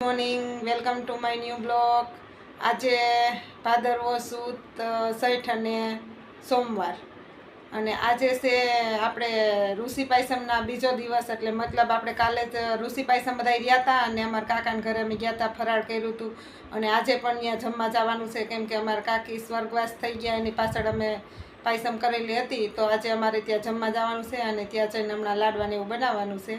Morning, welcome to my new blog. આજે ભાદરવો સુદ સૈઠ અને સોમવાર, અને આજે છે આપણે ઋષિ પાયસમના બીજો દિવસ. એટલે મતલબ આપણે કાલે જ ઋષિ પાયસમ બધા રહ્યા હતા અને અમારા કાકાના ઘરે અમે ગયા હતા, ફરાળ કર્યું હતું. અને આજે પણ ત્યાં જમવા જવાનું છે, કેમ કે અમારા કાકી સ્વર્ગવાસ થઈ ગયા, એની પાછળ અમે પાયસમ કરેલી હતી. તો આજે અમારે ત્યાં જમવા જવાનું છે અને ત્યાં જઈને હમણાં લાડવાને એવું બનાવવાનું છે.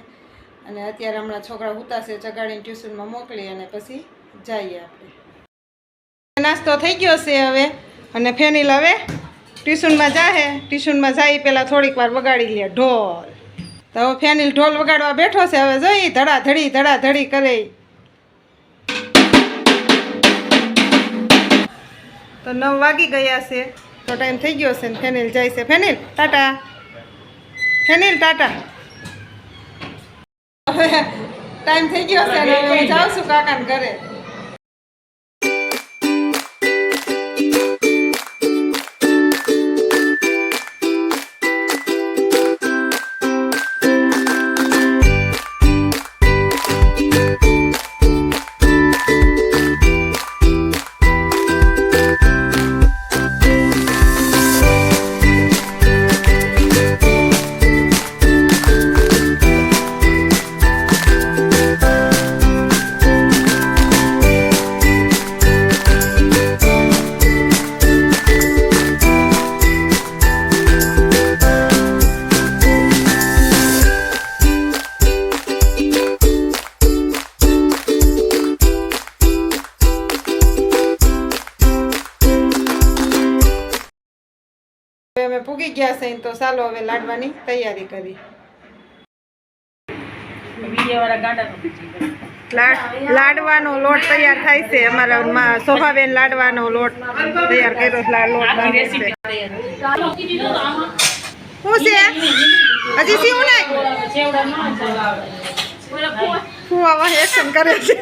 અને અત્યારે હમણાં છોકરા ઉતારશે, જગાડીને ટ્યુશનમાં મોકલી અને પછી જઈએ આપણે. નાસ્તો થઈ ગયો છે હવે, અને ફેનિલ હવે ટ્યુશનમાં જાહે. ટ્યુશનમાં જાય પહેલાં થોડીક વાર વગાડી લે ઢોલ. તો હવે ફેનિલ ઢોલ વગાડવા બેઠો છે. હવે જોઈ ધડાધડી કરે. તો 9 વાગી ગયા છે, તો ટાઈમ થઈ ગયો છે ને ફેનિલ જાય છે. ફેનિલ ટાટા, ફેનિલ ટાટા. હવે ટાઈમ થઈ ગયો છે અને હું જાઉં છું કાકાને ઘરે. અમે પૂગી ગયા છે, તો ચાલો હવે લાડવાની તૈયારી કરી. લાડવાનો લોટ તૈયાર થાય છે. અમારા શોભાબેન લાડવાનો લોટ તૈયાર કર્યો. શું છે હજી સીવું નહીં? હું આવા એક્શન કરે છે.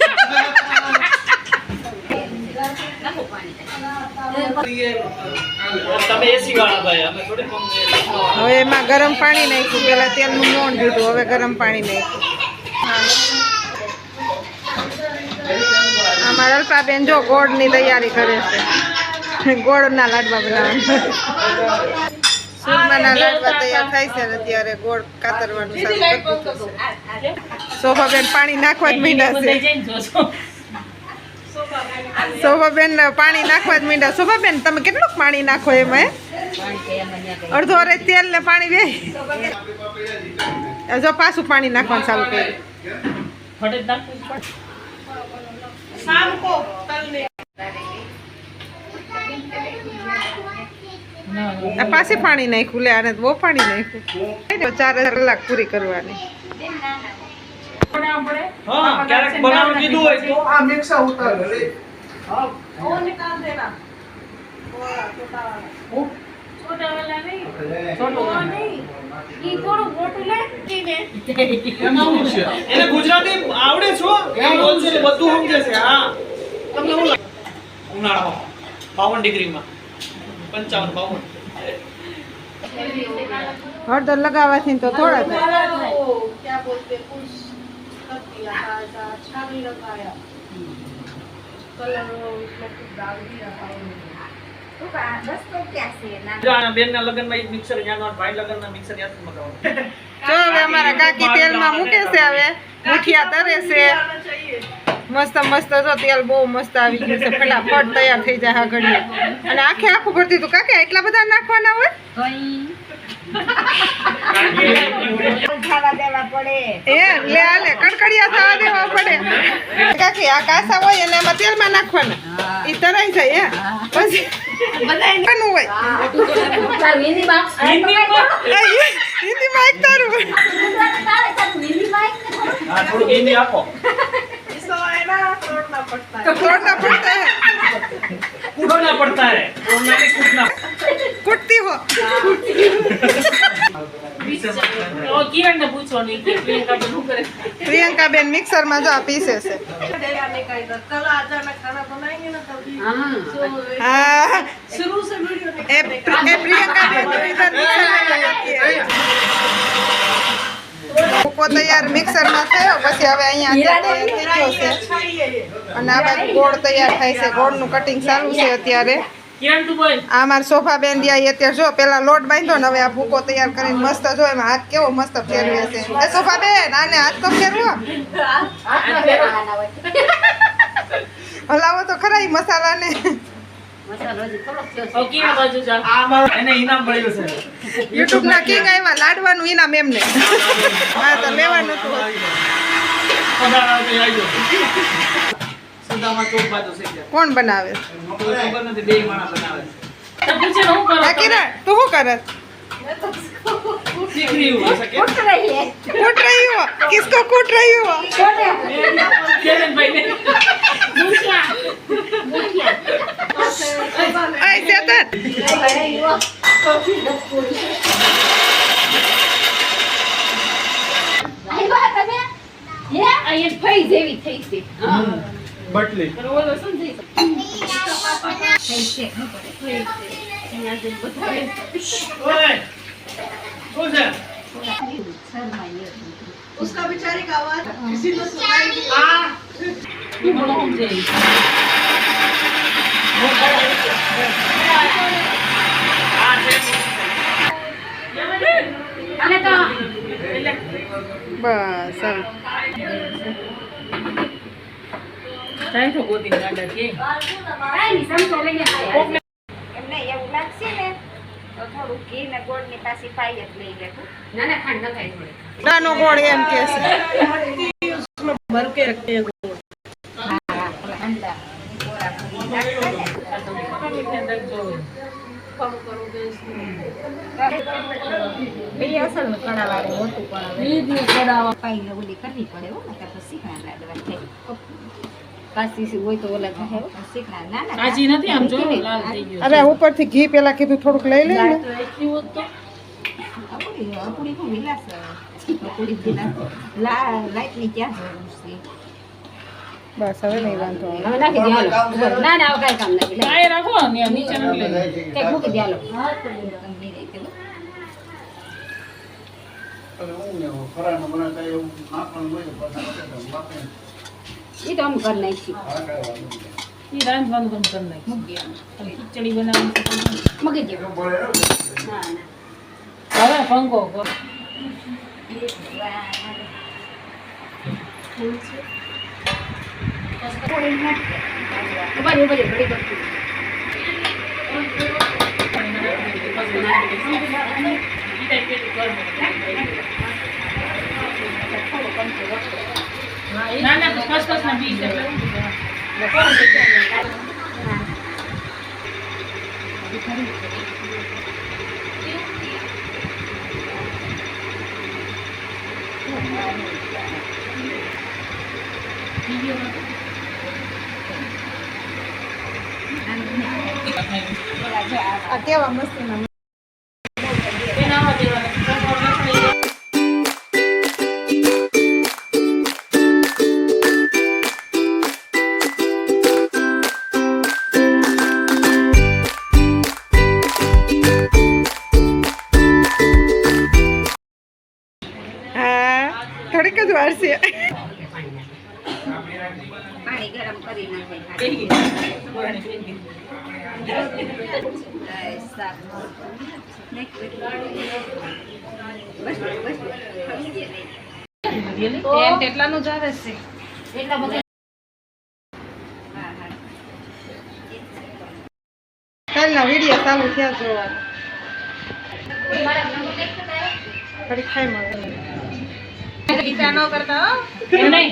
હવે એમાં ગરમ પાણી નાખ્યું. પેલા તેલનું મોણ દીધું, હવે ગરમ પાણી નાખ્યું. અમારા અલ્પાબેન જો ગોળની તૈયારી કરે છે. ગોળના લાડવા બનાવવાના. સુરમાના લાડવા તૈયાર થાય છે ને ત્યારે ગોળ કાતરવાનું ચાલુ કરી છે. શોભાબેન પાણી નાખવા જ માંડ્યા છે. શોભાબેન પાણી નાખવા જ માંડ્યા. શોભાબેન તમે કેટલું પાણી નાખો એમાં? અડધો અરે તેલ ને પાણી બે. જો પાછું પાણી નાખવાનું ચાલુ કર્યું. પાછી પાણી નાખ્યું. લે આને બહુ પાણી નાખ્યું. 4 કલાક પૂરી કરવાની. ગુજરાતી આવડે છો? બધું સમજે છે. હા, ઉનાળામાં 52 ડિગ્રીમાં 55 હળદર લગાવવાથી તો થોડા થાય. અમારા કાકી તેલમાં મૂકે છે. હવે મુઠિયા તરે છે. મસ્ત મસ્ત જો તેલ બહુ મસ્ત આવી ગયું છે. ફટાફટ તૈયાર થઈ જાય ઘડીએ. અને આખું ભરતી તું કાકા એટલા બધા નાખવાના હોય? કડકડિયા થવા દેવા પડે. કાકી આ કાસા હોય અને એમાં તેલમાં નાખવાના, એ તરાઈ જાય. પછી બધાનું હોય હિન્દીમાં એક તારું तोड़ना पड़ता है कुटती हो. प्रियंका बेन मिक्सर में जो पीसे से. शुरू से प्रियंका बेन ભૂકો તૈયાર મિક્સરમાં થયો પછી હવે અહીંયા તૈયાર થઈ ગયો છે અને આ બાજુ ગોળ તૈયાર થાય છે ગોળનું કટિંગ ચાલુ છે અત્યારે આ મારા સોફાબેન રહ્યા અત્યારે જો પેલા લોટ બાંધ્યો ને હવે આ ભૂકો તૈયાર કરીને મસ્ત જો એમાં હાથ કેવો મસ્ત ફેરવે છે એ સોફાબેન આને હાથ તો ફેરવો હલાવો તો ખરા ઈ મસાલાને યુટ્યુબ ના કિંગ આવ્યા લાડવાનું ઇનામ એમને હા તો લેવાનું હતું કોણ બનાવે કિરણ તું શું કરે कूट रही हो किसको कूट रही हो બટલી उसका बेचारे का आवाज किसी को सुनाई बस થાય તો ગોતી ગાડા કે કાઈ ની સમજો લઈને એમને એવું લાગશે ને તો થોડું ઘી ને ગોળ ની પાછી પાઈ જ લઈ લેવું ના ખાંડ ન ખાઈ થોડે નાનો ગોળ એમ કે છે ભર કે રખતે ગોળ હા અંડા ગોળા પૂરી નાખે અસલ કડાવાળું મોટું કડાવે ઈ જ કડાવા પાઈ ને ઓલી કરવી પડે હો નકર તો શીખણા લાડવા થાય કાચી હોય તો ઓલા થાય શીખણા ના ના કાચી નથી આમ જો લાલ થઈ ગયો અરે ઉપરથી ઘી પેલા કીધું થોડુંક લઈ લે ને તો એટલી હોત તો આપડી કો મિલાસ આપડી દિના લાઈટ ની ક્યાં જરૂર છે બસ હવે નહીં વાંધો હવે નાખી દે હાલો ના ના હવે કાઈ કામ નથી કાઈ રાખો ને નીચે મૂકી લે કઈ મૂકી દે હાલો હા તો નહીં રહી કે ફરાનો બનાતા એવું નાખવાનું હોય તો ये तो हम कर नहीं थी ये रात बंद कर नहीं मुगिया खिचड़ी बनानी मगे दे हां अरे पंको को ऊपर ऊपर बड़ी करती ના ના કસ કસ ના બીજ એટલે આ કેવા મસ્ત ના બનાવવા દેવાના થોડીક જ વાર છે પાણી ગરમ કરી નાખે કેટલાનું જ આવે છે એટલા બધા કાલના વિડીયો ચાલુ થયા જોવા થોડી ખાઈ મળે ગીતા ન કરતા હો નહીં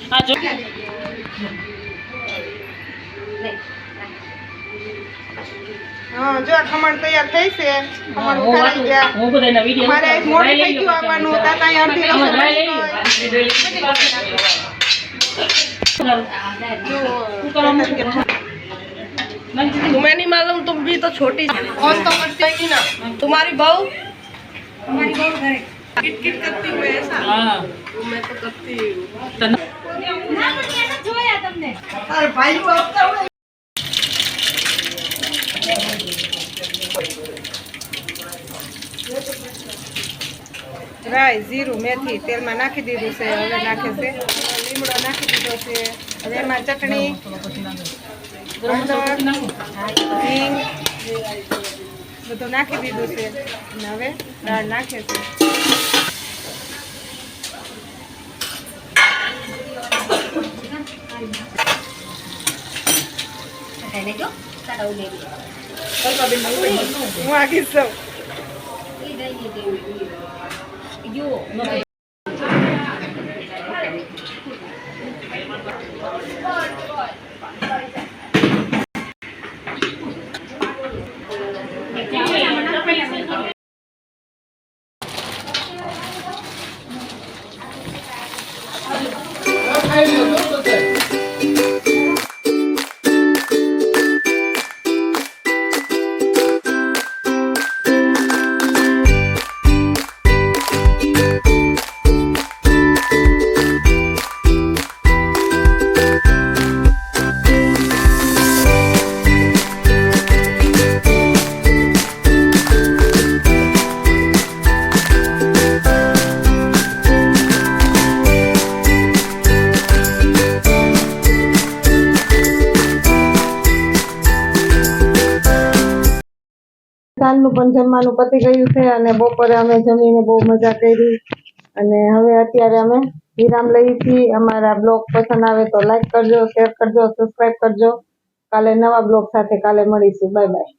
હા જો હા જો આ ખમણ તૈયાર થઈ છે ખમણ ઉખાડી ગયા હું બધાના વિડિયો મારે આજ મોડું થઈ ગયું આવવાનું તાતા અડધી तुम्हें नहीं मालूम तुम भी तो छोटी कौन तो करती है ना तुम्हारी बहू हमारी बहुत घरे किट किट करती हुए ऐसा हां मैं तो करती हूँ જોયા તમને અરે ભાઈ આપતા હોય રાઈ જીરું મેથી તેલમાં નાખી દીધું છે. હવે નાખે છે લીમડો નાખી દીધો છે. હવે એમાં ચટણી હળદર હિંગ બધું નાખી દીધું છે અને હવે દાળ નાખે છે. હું આગી સૌ ખાઈ લ્યો તો બધાય. સાંજનું પણ જમવાનું પતી ગયું છે અને બપોરે અમે જમીને બહુ મજા કરી અને હવે અત્યારે અમે વિરામ લઈએ છીએ. અમારા બ્લોગ પસંદ આવે તો લાઈક કરજો, શેર કરજો, સબસ્ક્રાઈબ કરજો. કાલે નવા બ્લોગ સાથે કાલે મળીશું. Bye bye.